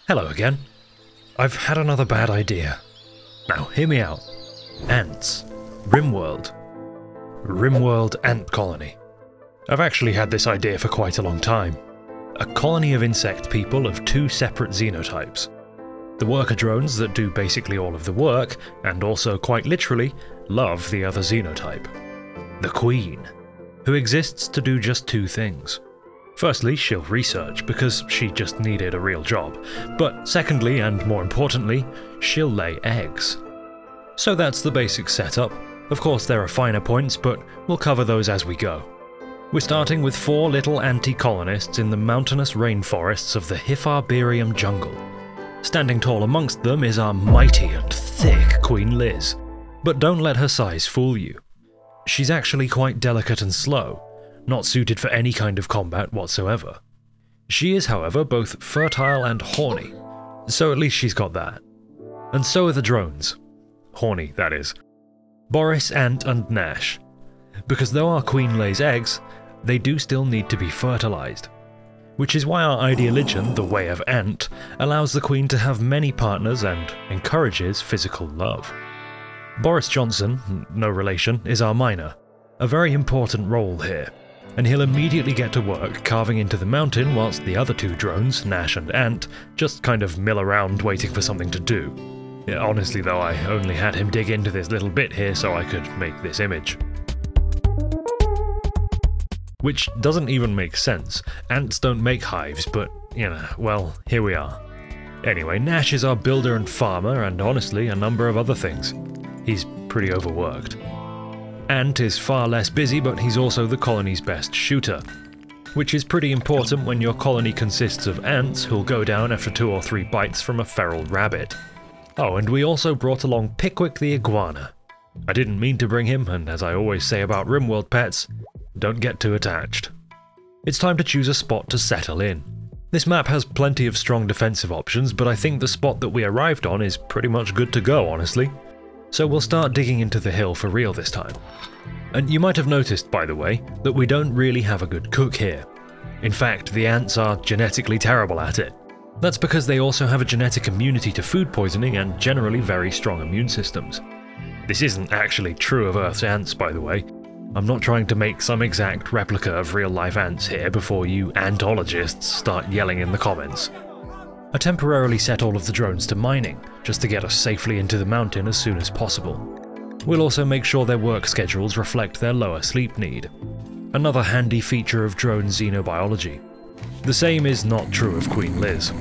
Hello again. I've had another bad idea. Now, hear me out. Ants. Rimworld. Rimworld Ant Colony. I've actually had this idea for quite a long time. A colony of insect people of two separate xenotypes. The worker drones that do basically all of the work, and also quite literally, love the other xenotype. The Queen, who exists to do just two things. Firstly, she'll research, because she just needed a real job. But secondly, and more importantly, she'll lay eggs. So that's the basic setup. Of course there are finer points, but we'll cover those as we go. We're starting with 4 little anti-colonists in the mountainous rainforests of the Hyparbarium jungle. Standing tall amongst them is our mighty and thick Queen Liz. But don't let her size fool you. She's actually quite delicate and slow, not suited for any kind of combat whatsoever. She is, however, both fertile and horny, so at least she's got that. And so are the drones. Horny, that is. Boris, Ant, and Nash. Because though our queen lays eggs, they do still need to be fertilized. Which is why our ideologian, the Way of Ant, allows the queen to have many partners and encourages physical love. Boris Johnson, no relation, is our miner. A very important role here. And he'll immediately get to work carving into the mountain whilst the other 2 drones, Nash and Ant, just kind of mill around waiting for something to do. Yeah, honestly though, I only had him dig into this little bit here so I could make this image. Which doesn't even make sense. Ants don't make hives, but, you know, well, here we are. Anyway, Nash is our builder and farmer, and honestly, a number of other things. He's pretty overworked. Ant is far less busy, but he's also the colony's best shooter. Which is pretty important when your colony consists of ants who'll go down after 2 or 3 bites from a feral rabbit. Oh, and we also brought along Pickwick the iguana. I didn't mean to bring him, and as I always say about Rimworld pets, don't get too attached. It's time to choose a spot to settle in. This map has plenty of strong defensive options, but I think the spot that we arrived on is pretty much good to go, honestly. So we'll start digging into the hill for real this time. And you might have noticed, by the way, that we don't really have a good cook here. In fact, the ants are genetically terrible at it. That's because they also have a genetic immunity to food poisoning and generally very strong immune systems. This isn't actually true of Earth's ants, by the way. I'm not trying to make some exact replica of real-life ants here before you antologists start yelling in the comments. I temporarily set all of the drones to mining, just to get us safely into the mountain as soon as possible. We'll also make sure their work schedules reflect their lower sleep need. Another handy feature of drone xenobiology. The same is not true of Queen Liz,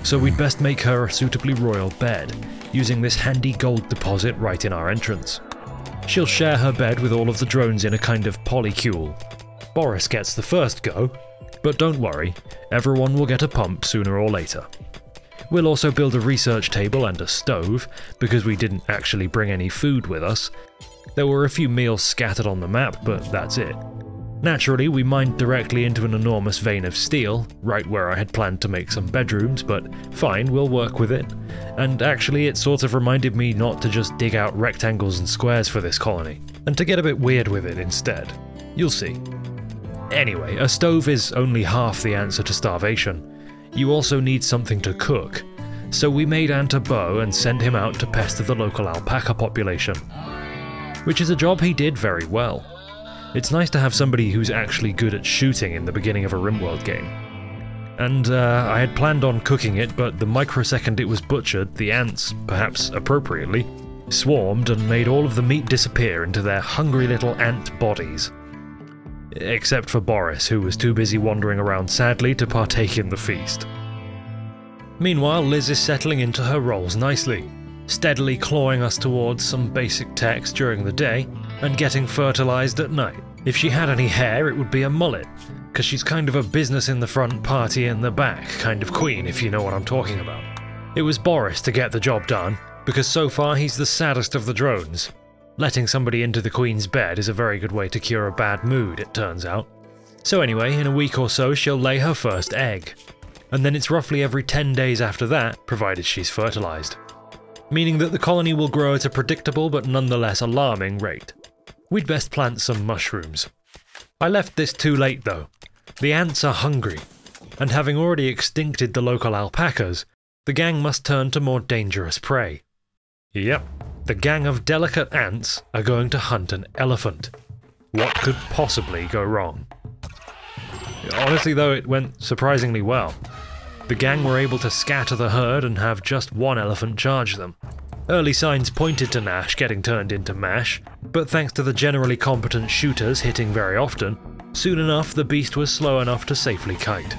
so we'd best make her a suitably royal bed, using this handy gold deposit right in our entrance. She'll share her bed with all of the drones in a kind of polycule. Boris gets the first go, but don't worry, everyone will get a pump sooner or later. We'll also build a research table and a stove, because we didn't actually bring any food with us. There were a few meals scattered on the map, but that's it. Naturally, we mined directly into an enormous vein of steel, right where I had planned to make some bedrooms, but fine, we'll work with it. And actually, it sort of reminded me not to just dig out rectangles and squares for this colony, and to get a bit weird with it instead. You'll see. Anyway, a stove is only half the answer to starvation. You also need something to cook, so we made Ant a bow and sent him out to pester the local alpaca population. Which is a job he did very well. It's nice to have somebody who's actually good at shooting in the beginning of a Rimworld game. And I had planned on cooking it, but the microsecond it was butchered, the ants, perhaps appropriately, swarmed and made all of the meat disappear into their hungry little ant bodies. Except for Boris, who was too busy wandering around sadly to partake in the feast. Meanwhile, Liz is settling into her roles nicely, steadily clawing us towards some basic text during the day, and getting fertilized at night. If she had any hair, it would be a mullet, because she's kind of a business in the front, party in the back kind of queen, if you know what I'm talking about. It was Boris to get the job done, because so far he's the saddest of the drones. Letting somebody into the queen's bed is a very good way to cure a bad mood, it turns out. So anyway, in a week or so she'll lay her first egg. And then it's roughly every 10 days after that, provided she's fertilized. Meaning that the colony will grow at a predictable but nonetheless alarming rate. We'd best plant some mushrooms. I left this too late though. The ants are hungry, and having already extincted the local alpacas, the gang must turn to more dangerous prey. Yep, the gang of delicate ants are going to hunt an elephant. What could possibly go wrong? Honestly though, it went surprisingly well. The gang were able to scatter the herd and have just one elephant charge them. Early signs pointed to Nash getting turned into mash, but thanks to the generally competent shooters hitting very often, soon enough the beast was slow enough to safely kite.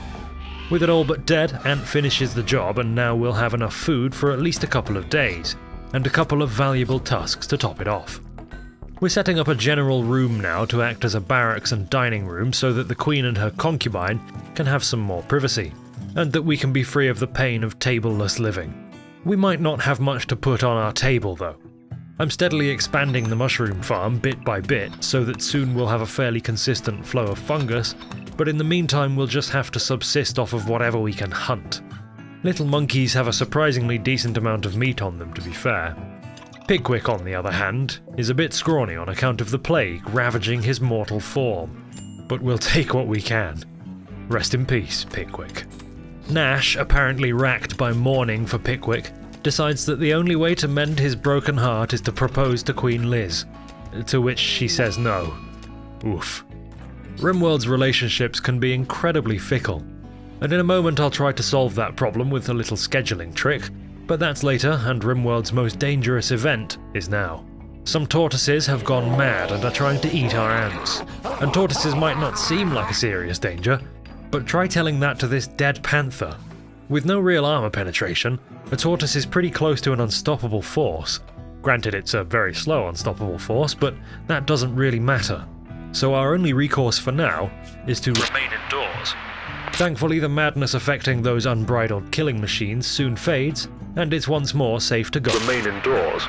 With it all but dead, Ant finishes the job and now we'll have enough food for at least a couple of days, and a couple of valuable tusks to top it off. We're setting up a general room now to act as a barracks and dining room so that the queen and her concubine can have some more privacy, and that we can be free of the pain of tableless living. We might not have much to put on our table though. I'm steadily expanding the mushroom farm bit by bit so that soon we'll have a fairly consistent flow of fungus, but in the meantime we'll just have to subsist off of whatever we can hunt. Little monkeys have a surprisingly decent amount of meat on them, to be fair. Pickwick, on the other hand, is a bit scrawny on account of the plague ravaging his mortal form, but we'll take what we can. Rest in peace, Pickwick. Nash, apparently racked by mourning for Pickwick, decides that the only way to mend his broken heart is to propose to Queen Liz, to which she says no. Oof. Rimworld's relationships can be incredibly fickle, and in a moment I'll try to solve that problem with a little scheduling trick, but that's later, and Rimworld's most dangerous event is now. Some tortoises have gone mad and are trying to eat our ants, and tortoises might not seem like a serious danger, but try telling that to this dead panther. With no real armor penetration, a tortoise is pretty close to an unstoppable force. Granted, it's a very slow unstoppable force, but that doesn't really matter. So our only recourse for now is to remain indoors. Thankfully, the madness affecting those unbridled killing machines soon fades, and it's once more safe to go remain indoors.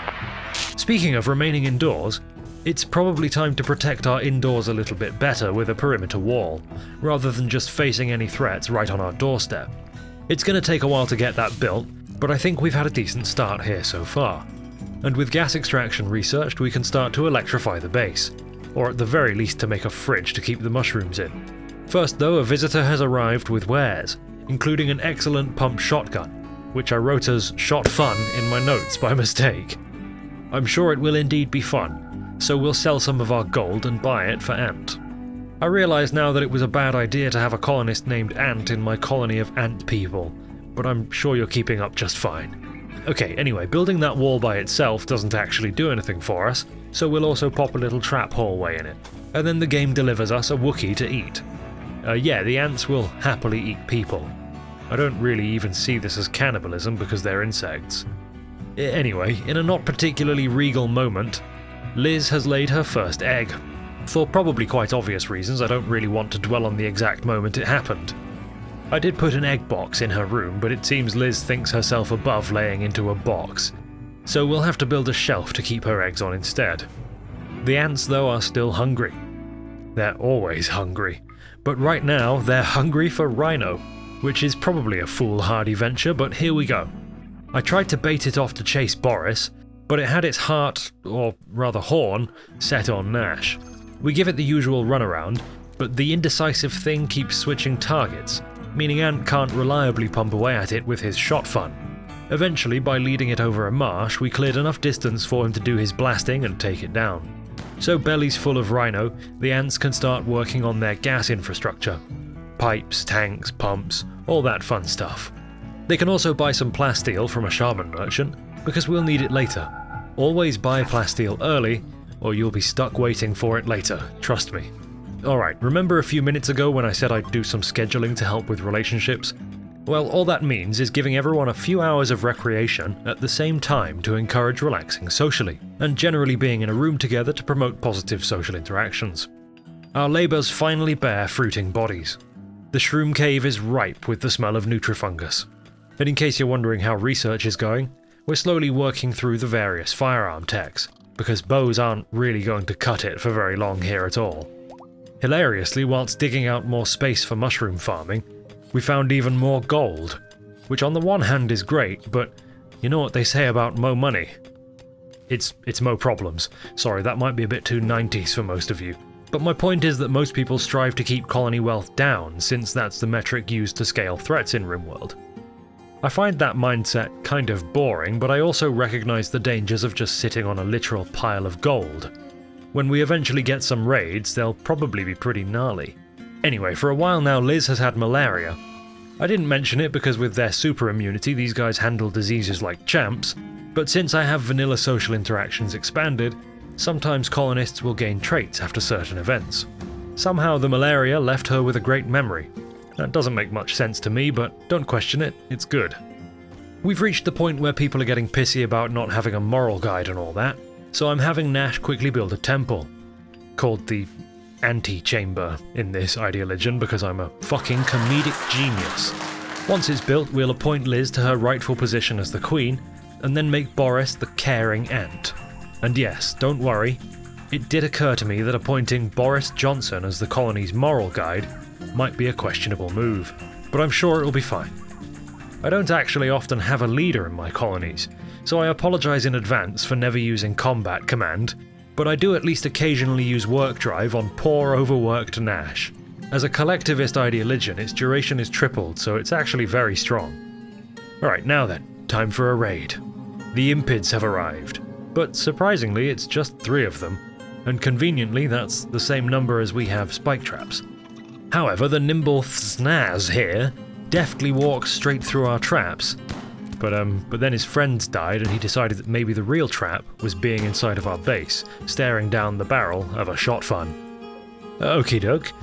Speaking of remaining indoors, it's probably time to protect our indoors a little bit better with a perimeter wall, rather than just facing any threats right on our doorstep. It's going to take a while to get that built, but I think we've had a decent start here so far. And with gas extraction researched, we can start to electrify the base, or at the very least to make a fridge to keep the mushrooms in. First though, a visitor has arrived with wares, including an excellent pump shotgun, which I wrote as "shot fun" in my notes by mistake. I'm sure it will indeed be fun, so we'll sell some of our gold and buy it for Ant. I realise now that it was a bad idea to have a colonist named Ant in my colony of ant people, but I'm sure you're keeping up just fine. Okay, anyway, building that wall by itself doesn't actually do anything for us, so we'll also pop a little trap hallway in it, and then the game delivers us a Wookiee to eat. Yeah, the ants will happily eat people. I don't really even see this as cannibalism because they're insects. Anyway, in a not particularly regal moment, Liz has laid her first egg. For probably quite obvious reasons, I don't really want to dwell on the exact moment it happened. I did put an egg box in her room, but it seems Liz thinks herself above laying into a box, so we'll have to build a shelf to keep her eggs on instead. The ants, though, are still hungry. They're always hungry, but right now they're hungry for rhino, which is probably a foolhardy venture, but here we go. I tried to bait it off to chase Boris, but it had its heart, or rather horn, set on Nash. We give it the usual runaround, but the indecisive thing keeps switching targets, meaning Ant can't reliably pump away at it with his shot fun. Eventually, by leading it over a marsh, we cleared enough distance for him to do his blasting and take it down. So bellies full of rhino, the ants can start working on their gas infrastructure. Pipes, tanks, pumps, all that fun stuff. They can also buy some plasteel from a shaman merchant, because we'll need it later. Always buy plasteel early, or you'll be stuck waiting for it later, trust me. Alright, remember a few minutes ago when I said I'd do some scheduling to help with relationships? Well, all that means is giving everyone a few hours of recreation at the same time to encourage relaxing socially, and generally being in a room together to promote positive social interactions. Our labours finally bear fruiting bodies. The shroom cave is ripe with the smell of nutrifungus. And in case you're wondering how research is going, we're slowly working through the various firearm techs, because bows aren't really going to cut it for very long here at all. Hilariously, whilst digging out more space for mushroom farming, we found even more gold, which on the one hand is great, but you know what they say about mo money? It's mo problems. Sorry, that might be a bit too 90s for most of you. But my point is that most people strive to keep colony wealth down, since that's the metric used to scale threats in Rimworld. I find that mindset kind of boring, but I also recognise the dangers of just sitting on a literal pile of gold. When we eventually get some raids, they'll probably be pretty gnarly. Anyway, for a while now Liz has had malaria. I didn't mention it because with their super immunity these guys handle diseases like champs, but since I have vanilla social interactions expanded, sometimes colonists will gain traits after certain events. Somehow the malaria left her with a great memory. That doesn't make much sense to me, but don't question it, it's good. We've reached the point where people are getting pissy about not having a moral guide and all that, so I'm having Nash quickly build a temple, called the Antechamber in this ideology because I'm a fucking comedic genius. Once it's built, we'll appoint Liz to her rightful position as the queen, and then make Boris the caring ant. And yes, don't worry, it did occur to me that appointing Boris Johnson as the colony's moral guide might be a questionable move, but I'm sure it'll be fine. I don't actually often have a leader in my colonies, so I apologise in advance for never using combat command, but I do at least occasionally use work drive on poor overworked Nash. As a collectivist ideologian, its duration is tripled, so it's actually very strong. Alright, now then, time for a raid. The Impids have arrived, but surprisingly it's just 3 of them, and conveniently that's the same number as we have spike traps. However, the nimble Snaz here deftly walks straight through our traps, but then his friends died and he decided that maybe the real trap was being inside of our base, staring down the barrel of a shotgun. Okie doke,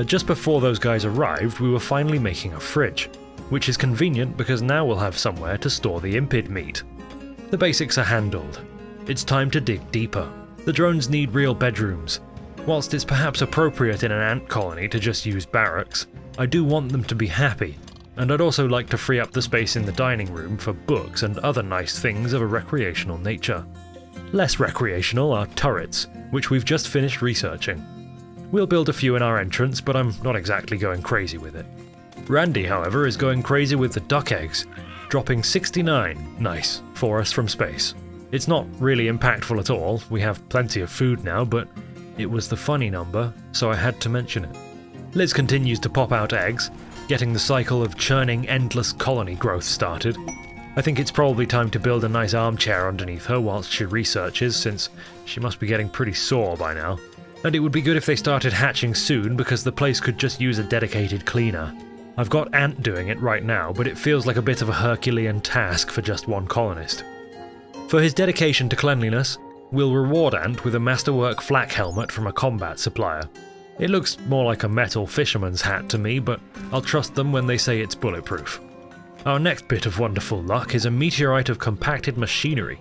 just before those guys arrived we were finally making a fridge, which is convenient because now we'll have somewhere to store the Impid meat. The basics are handled. It's time to dig deeper. The drones need real bedrooms. Whilst it's perhaps appropriate in an ant colony to just use barracks, I do want them to be happy, and I'd also like to free up the space in the dining room for books and other nice things of a recreational nature. Less recreational are turrets, which we've just finished researching. We'll build a few in our entrance, but I'm not exactly going crazy with it. Randy, however, is going crazy with the duck eggs, dropping 69, nice, for us from space. It's not really impactful at all, we have plenty of food now, but it was the funny number, so I had to mention it. Liz continues to pop out eggs, getting the cycle of churning endless colony growth started. I think it's probably time to build a nice armchair underneath her whilst she researches, since she must be getting pretty sore by now. And it would be good if they started hatching soon, because the place could just use a dedicated cleaner. I've got Ant doing it right now, but it feels like a bit of a Herculean task for just one colonist. For his dedication to cleanliness, we'll reward Ant with a masterwork flak helmet from a combat supplier. It looks more like a metal fisherman's hat to me, but I'll trust them when they say it's bulletproof. Our next bit of wonderful luck is a meteorite of compacted machinery.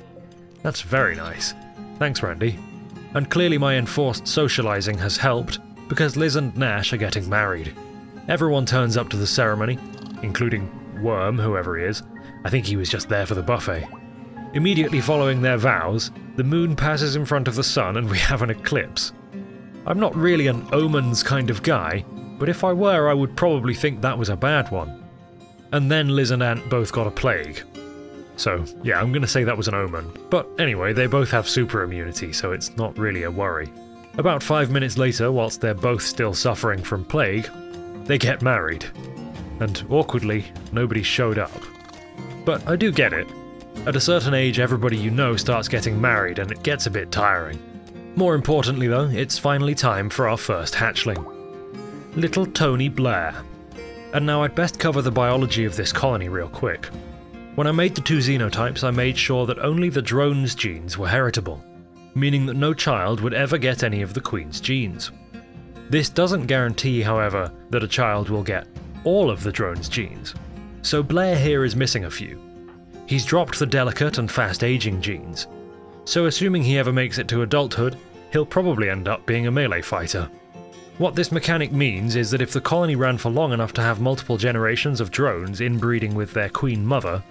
That's very nice. Thanks, Randy. And clearly my enforced socializing has helped, because Liz and Nash are getting married. Everyone turns up to the ceremony, including Worm, whoever he is. I think he was just there for the buffet. Immediately following their vows, the moon passes in front of the sun and we have an eclipse. I'm not really an omens kind of guy, but if I were I would probably think that was a bad one. And then Liz and Ant both got a plague. So yeah, I'm gonna say that was an omen. But anyway, they both have super immunity, so it's not really a worry. About 5 minutes later, whilst they're both still suffering from plague, they get married. And awkwardly, nobody showed up. But I do get it. At a certain age, everybody you know starts getting married and it gets a bit tiring. More importantly though, it's finally time for our first hatchling. Little Tony Blair. And now I'd best cover the biology of this colony real quick. When I made the 2 xenotypes, I made sure that only the drone's genes were heritable, meaning that no child would ever get any of the queen's genes. This doesn't guarantee, however, that a child will get all of the drone's genes, so Blair here is missing a few. He's dropped the delicate and fast-aging genes, so assuming he ever makes it to adulthood, he'll probably end up being a melee fighter. What this mechanic means is that if the colony ran for long enough to have multiple generations of drones inbreeding with their queen mother,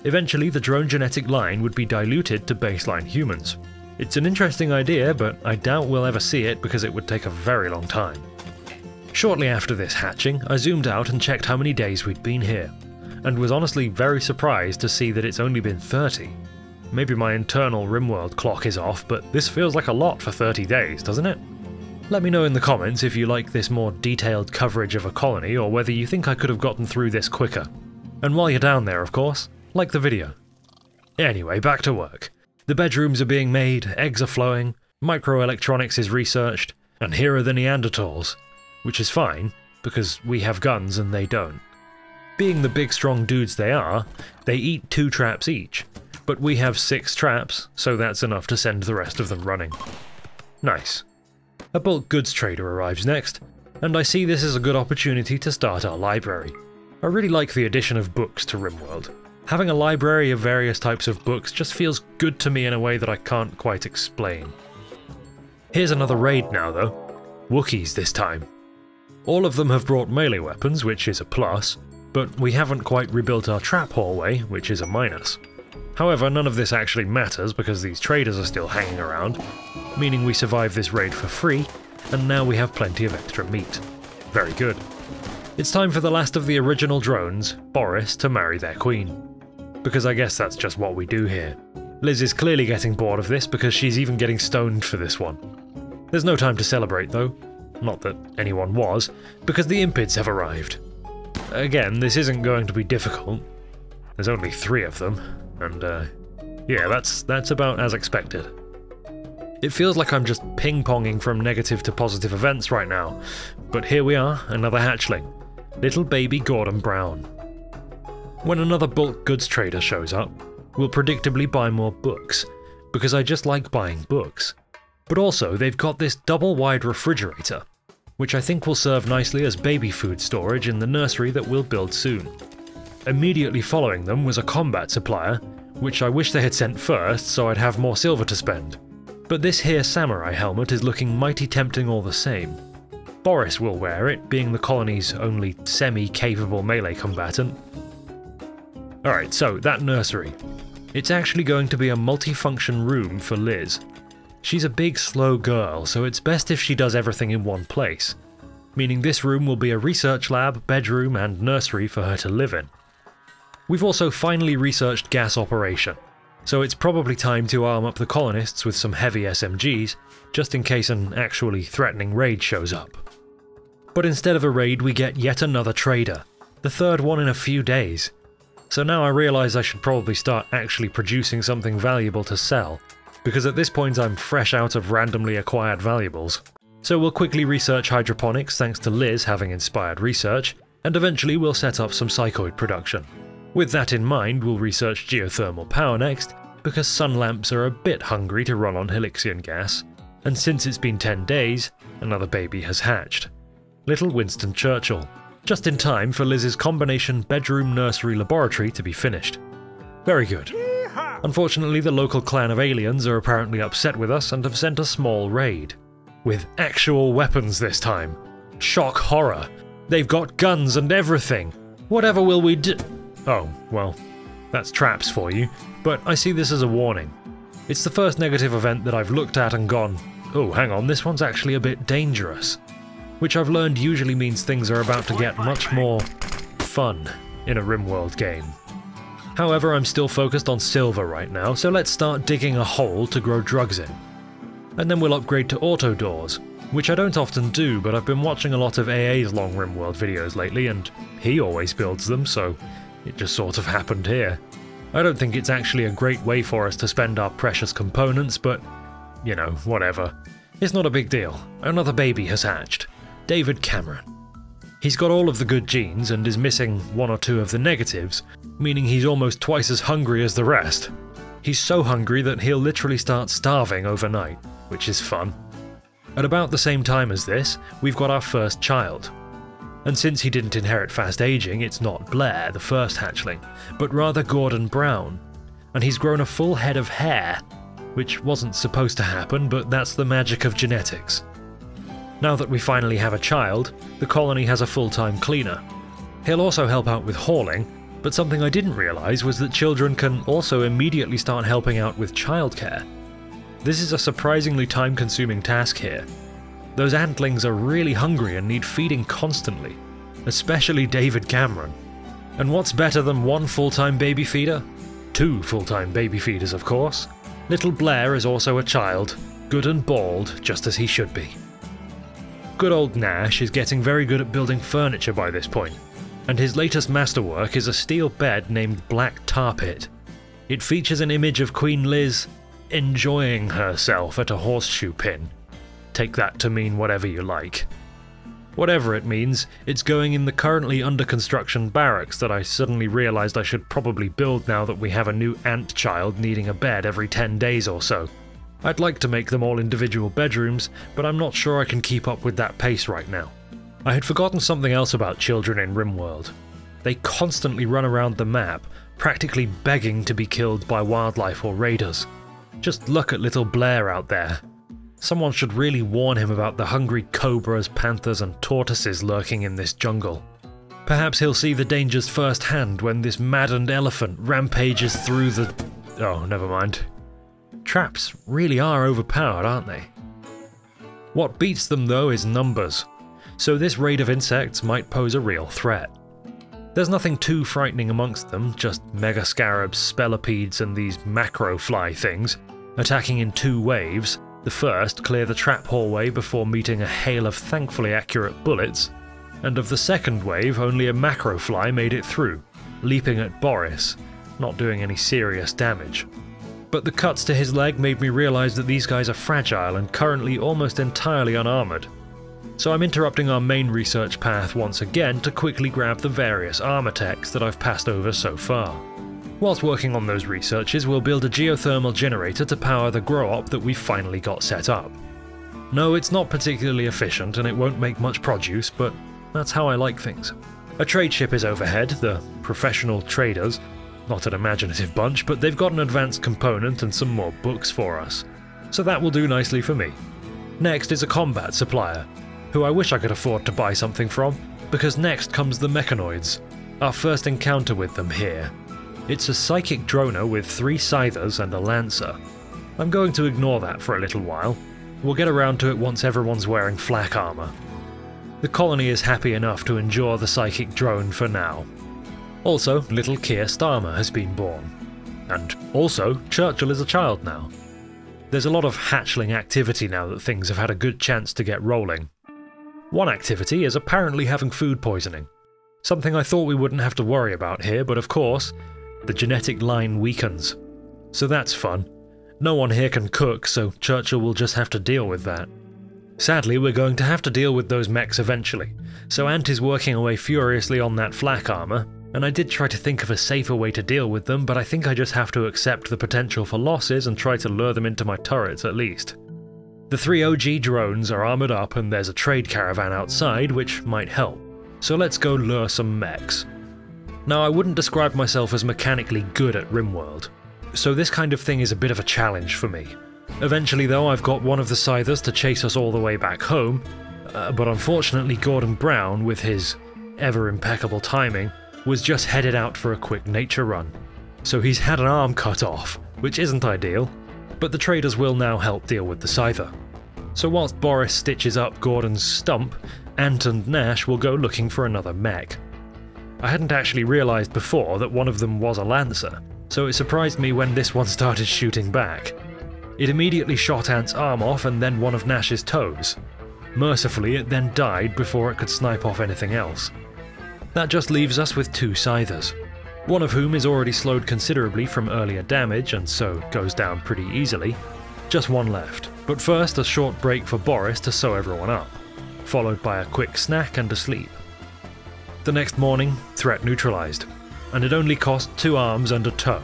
eventually the drone genetic line would be diluted to baseline humans. It's an interesting idea, but I doubt we'll ever see it because it would take a very long time. Shortly after this hatching, I zoomed out and checked how many days we'd been here, and was honestly very surprised to see that it's only been 30. Maybe my internal Rimworld clock is off, but this feels like a lot for 30 days, doesn't it? Let me know in the comments if you like this more detailed coverage of a colony, or whether you think I could have gotten through this quicker. And while you're down there, of course, like the video. Anyway, back to work. The bedrooms are being made, eggs are flowing, microelectronics is researched, and here are the Neanderthals. Which is fine, because we have guns and they don't. Being the big strong dudes they are, they eat 2 traps each, but we have 6 traps, so that's enough to send the rest of them running. Nice. A bulk goods trader arrives next, and I see this as a good opportunity to start our library. I really like the addition of books to Rimworld. Having a library of various types of books just feels good to me in a way that I can't quite explain. Here's another raid now though. Wookiees this time. All of them have brought melee weapons, which is a plus, but we haven't quite rebuilt our trap hallway, which is a minus. However, none of this actually matters because these traders are still hanging around, meaning we survive this raid for free, and now we have plenty of extra meat. Very good. It's time for the last of the original drones, Boris, to marry their queen. Because I guess that's just what we do here. Liz is clearly getting bored of this because she's even getting stoned for this one. There's no time to celebrate though. Not that anyone was, because the impids have arrived. Again, this isn't going to be difficult. There's only 3 of them, and yeah, that's about as expected. It feels like I'm just ping-ponging from negative to positive events right now, but here we are, another hatchling. Little baby Gordon Brown. When another bulk goods trader shows up, we'll predictably buy more books, because I just like buying books. But also, they've got this double-wide refrigerator, which I think will serve nicely as baby food storage in the nursery that we'll build soon. Immediately following them was a combat supplier, which I wish they had sent first so I'd have more silver to spend. But this here samurai helmet is looking mighty tempting all the same. Boris will wear it, being the colony's only semi-capable melee combatant. Alright, so that nursery. It's actually going to be a multi-function room for Liz. She's a big, slow girl, so it's best if she does everything in one place. Meaning this room will be a research lab, bedroom, and nursery for her to live in. We've also finally researched gas operation, so it's probably time to arm up the colonists with some heavy SMGs, just in case an actually threatening raid shows up. But instead of a raid, we get yet another trader, the 3rd one in a few days. So now I realise I should probably start actually producing something valuable to sell, because at this point I'm fresh out of randomly acquired valuables. So we'll quickly research hydroponics thanks to Liz having inspired research, and eventually we'll set up some psychoid production. With that in mind, we'll research geothermal power next, because sun lamps are a bit hungry to run on Helixian gas, and since it's been 10 days, another baby has hatched. Little Winston Churchill. Just in time for Liz's combination bedroom-nursery-laboratory to be finished. Very good. Unfortunately, the local clan of aliens are apparently upset with us and have sent a small raid. With actual weapons this time. Shock horror. They've got guns and everything. Whatever will we do? Oh, well, that's traps for you, but I see this as a warning. It's the first negative event that I've looked at and gone, oh, hang on, this one's actually a bit dangerous. Which I've learned usually means things are about to get much more fun in a Rimworld game. However, I'm still focused on silver right now, so let's start digging a hole to grow drugs in. And then we'll upgrade to auto doors, which I don't often do, but I've been watching a lot of AA's long Rimworld videos lately, and he always builds them, so it just sort of happened here. I don't think it's actually a great way for us to spend our precious components, but, you know, whatever. It's not a big deal. Another baby has hatched. David Cameron. He's got all of the good genes and is missing 1 or 2 of the negatives, meaning he's almost twice as hungry as the rest. He's so hungry that he'll literally start starving overnight, which is fun. At about the same time as this, we've got our first child. And since he didn't inherit fast aging, it's not Blair, the first hatchling, but rather Gordon Brown. And he's grown a full head of hair, which wasn't supposed to happen, but that's the magic of genetics. Now that we finally have a child, the colony has a full-time cleaner. He'll also help out with hauling, but something I didn't realise was that children can also immediately start helping out with childcare. This is a surprisingly time-consuming task here. Those antlings are really hungry and need feeding constantly, especially David Cameron. And what's better than 1 full-time baby feeder? 2 full-time baby feeders, of course. Little Blair is also a child, good and bald, just as he should be. Good old Nash is getting very good at building furniture by this point, and his latest masterwork is a steel bed named Black Tar Pit. It features an image of Queen Liz enjoying herself at a horseshoe pin. Take that to mean whatever you like. Whatever it means, it's going in the currently under construction barracks that I suddenly realised I should probably build now that we have a new ant child needing a bed every 10 days or so. I'd like to make them all individual bedrooms, but I'm not sure I can keep up with that pace right now. I had forgotten something else about children in Rimworld. They constantly run around the map, practically begging to be killed by wildlife or raiders. Just look at little Blair out there. Someone should really warn him about the hungry cobras, panthers and tortoises lurking in this jungle. Perhaps he'll see the dangers firsthand when this maddened elephant rampages through the... Oh, never mind. Traps really are overpowered, aren't they? What beats them though is numbers, so this raid of insects might pose a real threat. There's nothing too frightening amongst them, just mega scarabs, spellipedes and these macro fly things, attacking in 2 waves. The first clear the trap hallway before meeting a hail of thankfully accurate bullets, and of the second wave only a macro fly made it through, leaping at Boris, not doing any serious damage. But the cuts to his leg made me realise that these guys are fragile and currently almost entirely unarmoured. So I'm interrupting our main research path once again to quickly grab the various armour techs that I've passed over so far. Whilst working on those researches, we'll build a geothermal generator to power the grow-op that we've finally got set up. No, it's not particularly efficient and it won't make much produce, but that's how I like things. A trade ship is overhead, the professional traders. Not an imaginative bunch, but they've got an advanced component and some more books for us. So that will do nicely for me. Next is a combat supplier, who I wish I could afford to buy something from, because next comes the mechanoids, our first encounter with them here. It's a psychic droner with 3 scythers and a lancer. I'm going to ignore that for a little while. We'll get around to it once everyone's wearing flak armour. The colony is happy enough to endure the psychic drone for now. Also, little Keir Starmer has been born. And also, Churchill is a child now. There's a lot of hatchling activity now that things have had a good chance to get rolling. One activity is apparently having food poisoning. Something I thought we wouldn't have to worry about here, but of course, the genetic line weakens. So that's fun. No one here can cook, so Churchill will just have to deal with that. Sadly, we're going to have to deal with those mechs eventually, so Ant is working away furiously on that flak armour, and I did try to think of a safer way to deal with them, but I think I just have to accept the potential for losses and try to lure them into my turrets at least. The 3 OG drones are armoured up and there's a trade caravan outside which might help, so let's go lure some mechs. Now I wouldn't describe myself as mechanically good at Rimworld, so this kind of thing is a bit of a challenge for me. Eventually though I've got one of the scythers to chase us all the way back home, but unfortunately Gordon Brown, with his ever impeccable timing, was just headed out for a quick nature run. So he's had an arm cut off, which isn't ideal, but the traders will now help deal with the scyther. So whilst Boris stitches up Gordon's stump, Ant and Nash will go looking for another mech. I hadn't actually realised before that one of them was a lancer, so it surprised me when this one started shooting back. It immediately shot Ant's arm off and then one of Nash's toes. Mercifully, it then died before it could snipe off anything else. That just leaves us with 2 scythers, one of whom is already slowed considerably from earlier damage and so goes down pretty easily. Just one left, but first a short break for Boris to sew everyone up, followed by a quick snack and a sleep. The next morning, threat neutralised, and it only cost 2 arms and a toe.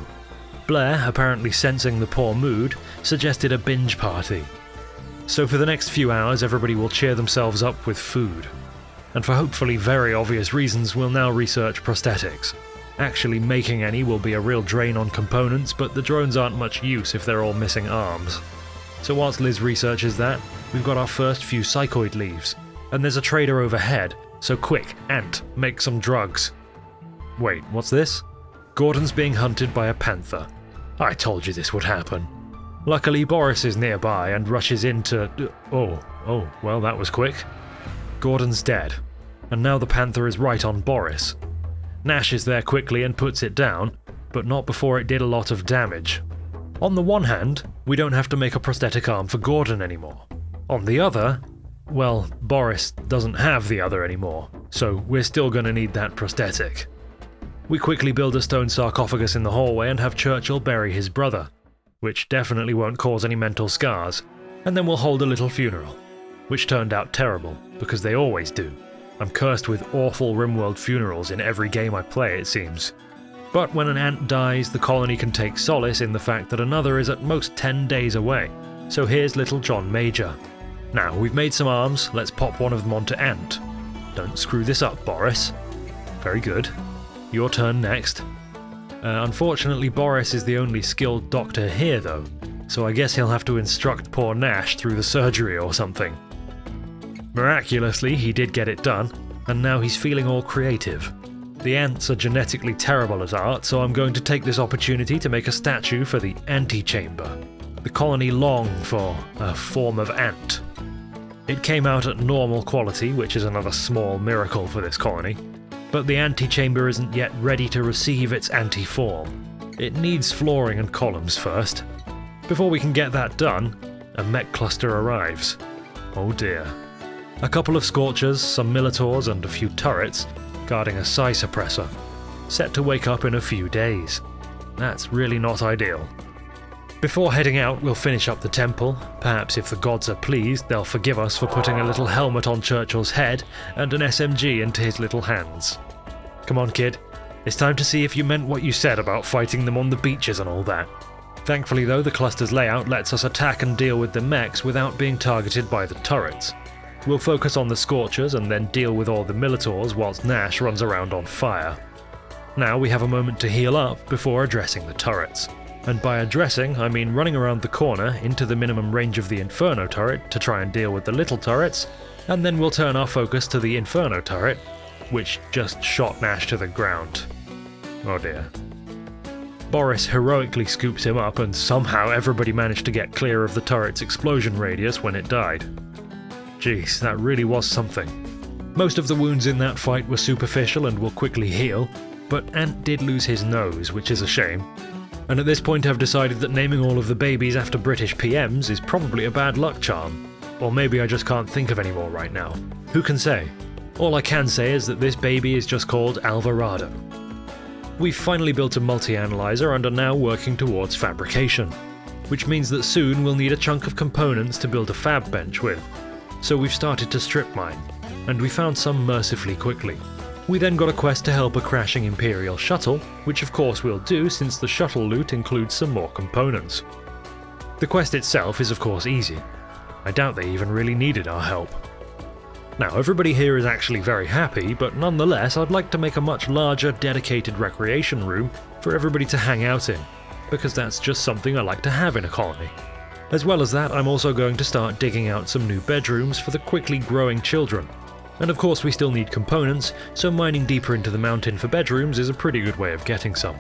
Blair, apparently sensing the poor mood, suggested a binge party. So for the next few hours everybody will cheer themselves up with food. And for hopefully very obvious reasons we'll now research prosthetics. Actually making any will be a real drain on components, but the drones aren't much use if they're all missing arms. So whilst Liz researches that, we've got our first few psychoid leaves, and there's a trader overhead, so quick, Ant, make some drugs. Wait, what's this? Gordon's being hunted by a panther. I told you this would happen. Luckily Boris is nearby and rushes in to... Oh, well that was quick. Gordon's dead, and now the panther is right on Boris. Nash is there quickly and puts it down, but not before it did a lot of damage. On the one hand, we don't have to make a prosthetic arm for Gordon anymore. On the other, well, Boris doesn't have the other anymore, so we're still gonna need that prosthetic. We quickly build a stone sarcophagus in the hallway and have Churchill bury his brother, which definitely won't cause any mental scars, and then we'll hold a little funeral, which turned out terrible, because they always do. I'm cursed with awful Rimworld funerals in every game I play, it seems. But when an ant dies, the colony can take solace in the fact that another is at most 10 days away, so here's little John Major. Now, we've made some arms, let's pop one of them onto Ant. Don't screw this up, Boris. Very good. Your turn next. Unfortunately, Boris is the only skilled doctor here though, so I guess he'll have to instruct poor Nash through the surgery or something. Miraculously, he did get it done, and now he's feeling all creative. The ants are genetically terrible at art, so I'm going to take this opportunity to make a statue for the antechamber. The colony long for a form of ant. It came out at normal quality, which is another small miracle for this colony, but the antechamber isn't yet ready to receive its anti-form. It needs flooring and columns first. Before we can get that done, a mech cluster arrives. Oh dear. A couple of Scorchers, some Militors and a few turrets, guarding a psi suppressor, set to wake up in a few days. That's really not ideal. Before heading out, we'll finish up the temple. Perhaps if the gods are pleased, they'll forgive us for putting a little helmet on Churchill's head and an SMG into his little hands. Come on, kid. It's time to see if you meant what you said about fighting them on the beaches and all that. Thankfully though, the cluster's layout lets us attack and deal with the mechs without being targeted by the turrets. We'll focus on the Scorchers and then deal with all the Militors whilst Nash runs around on fire. Now we have a moment to heal up before addressing the turrets. And by addressing, I mean running around the corner into the minimum range of the Inferno turret to try and deal with the little turrets, and then we'll turn our focus to the Inferno turret, which just shot Nash to the ground. Oh dear. Boris heroically scoops him up and somehow everybody managed to get clear of the turret's explosion radius when it died. Jeez, that really was something. Most of the wounds in that fight were superficial and will quickly heal, but Ant did lose his nose, which is a shame. And at this point I've decided that naming all of the babies after British PMs is probably a bad luck charm. Or maybe I just can't think of any more right now. Who can say? All I can say is that this baby is just called Alvarado. We've finally built a multi-analyzer and are now working towards fabrication, which means that soon we'll need a chunk of components to build a fab bench with. So we've started to strip mine, and we found some mercifully quickly. We then got a quest to help a crashing Imperial shuttle, which of course we'll do since the shuttle loot includes some more components. The quest itself is of course easy. I doubt they even really needed our help. Now everybody here is actually very happy, but nonetheless I'd like to make a much larger dedicated recreation room for everybody to hang out in, because that's just something I like to have in a colony. As well as that, I'm also going to start digging out some new bedrooms for the quickly growing children. And of course we still need components, so mining deeper into the mountain for bedrooms is a pretty good way of getting some.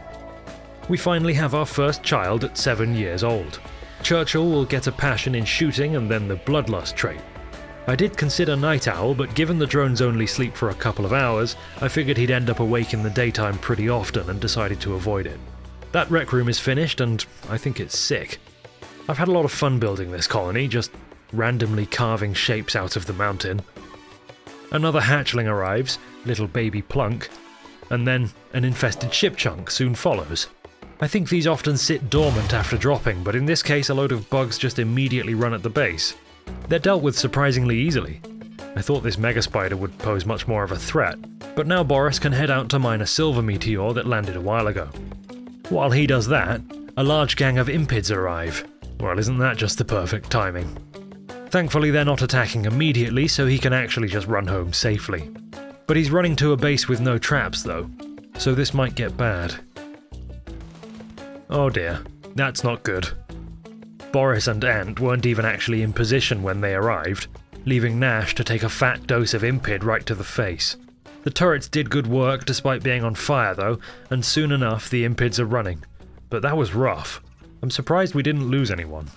We finally have our first child at 7 years old. Churchill will get a passion in shooting and then the bloodlust trait. I did consider Night Owl, but given the drones only sleep for a couple of hours, I figured he'd end up awake in the daytime pretty often and decided to avoid it. That rec room is finished and I think it's sick. I've had a lot of fun building this colony, just randomly carving shapes out of the mountain. Another hatchling arrives, little baby Plunk, and then an infested ship chunk soon follows. I think these often sit dormant after dropping, but in this case a load of bugs just immediately run at the base. They're dealt with surprisingly easily. I thought this mega spider would pose much more of a threat, but now Boris can head out to mine a silver meteor that landed a while ago. While he does that, a large gang of impids arrive. Well, isn't that just the perfect timing? Thankfully they're not attacking immediately, so he can actually just run home safely. But he's running to a base with no traps though, so this might get bad. Oh dear, that's not good. Boris and Ant weren't even actually in position when they arrived, leaving Nash to take a fat dose of impid right to the face. The turrets did good work despite being on fire though, and soon enough the impids are running. But that was rough. I'm surprised we didn't lose anyone.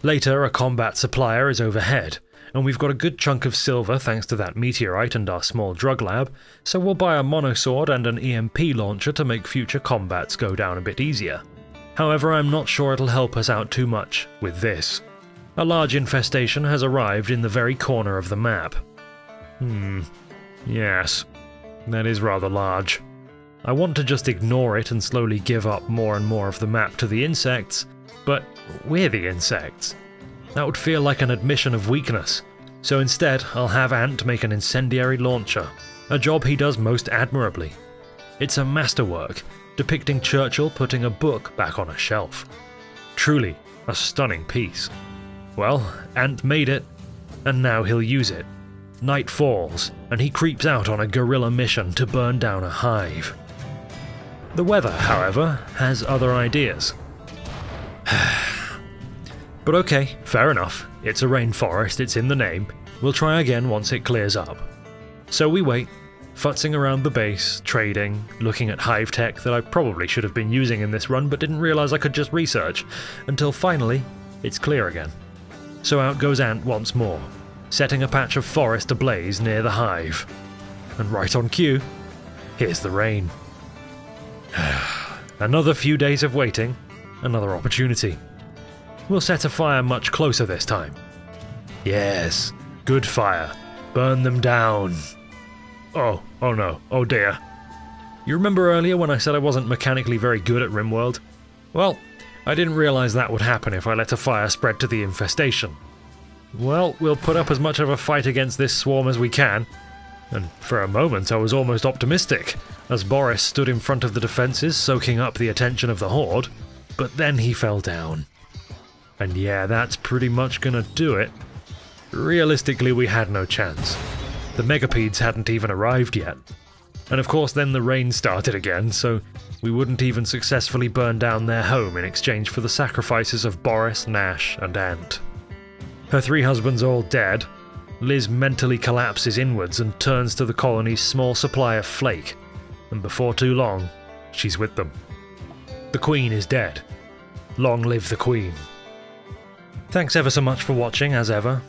Later, a combat supplier is overhead, and we've got a good chunk of silver thanks to that meteorite and our small drug lab, so we'll buy a monosword and an EMP launcher to make future combats go down a bit easier. However, I'm not sure it'll help us out too much with this. A large infestation has arrived in the very corner of the map. Yes, that is rather large. I want to just ignore it and slowly give up more and more of the map to the insects, but we're the insects. That would feel like an admission of weakness, so instead I'll have Ant make an incendiary launcher, a job he does most admirably. It's a masterwork, depicting Churchill putting a book back on a shelf. Truly a stunning piece. Well, Ant made it, and now he'll use it. Night falls, and he creeps out on a guerrilla mission to burn down a hive. The weather, however, has other ideas. But okay, fair enough. It's a rainforest, it's in the name. We'll try again once it clears up. So we wait, futzing around the base, trading, looking at hive tech that I probably should have been using in this run but didn't realise I could just research, until finally, it's clear again. So out goes Ant once more, setting a patch of forest ablaze near the hive. And right on cue, here's the rain. Another few days of waiting, another opportunity. We'll set a fire much closer this time. Yes, good fire. Burn them down. Oh no, oh dear. You remember earlier when I said I wasn't mechanically very good at Rimworld? Well, I didn't realise that would happen if I let a fire spread to the infestation. Well, we'll put up as much of a fight against this swarm as we can. And for a moment I was almost optimistic, as Boris stood in front of the defences soaking up the attention of the horde, but then he fell down. And yeah, that's pretty much gonna do it. Realistically, we had no chance. The megapedes hadn't even arrived yet. And of course then the rain started again, so we wouldn't even successfully burn down their home in exchange for the sacrifices of Boris, Nash, and Ant. Her 3 husbands all dead, Liz mentally collapses inwards and turns to the colony's small supply of flake, and before too long, she's with them. The Queen is dead. Long live the Queen. Thanks ever so much for watching, as ever.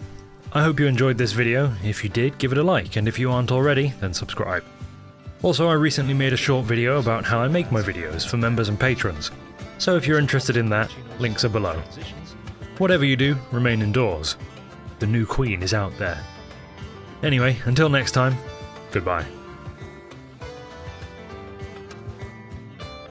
I hope you enjoyed this video. If you did, give it a like, and if you aren't already, then subscribe. Also, I recently made a short video about how I make my videos for members and patrons, so if you're interested in that, links are below. Whatever you do, remain indoors. The new Queen is out there. Anyway, until next time, goodbye.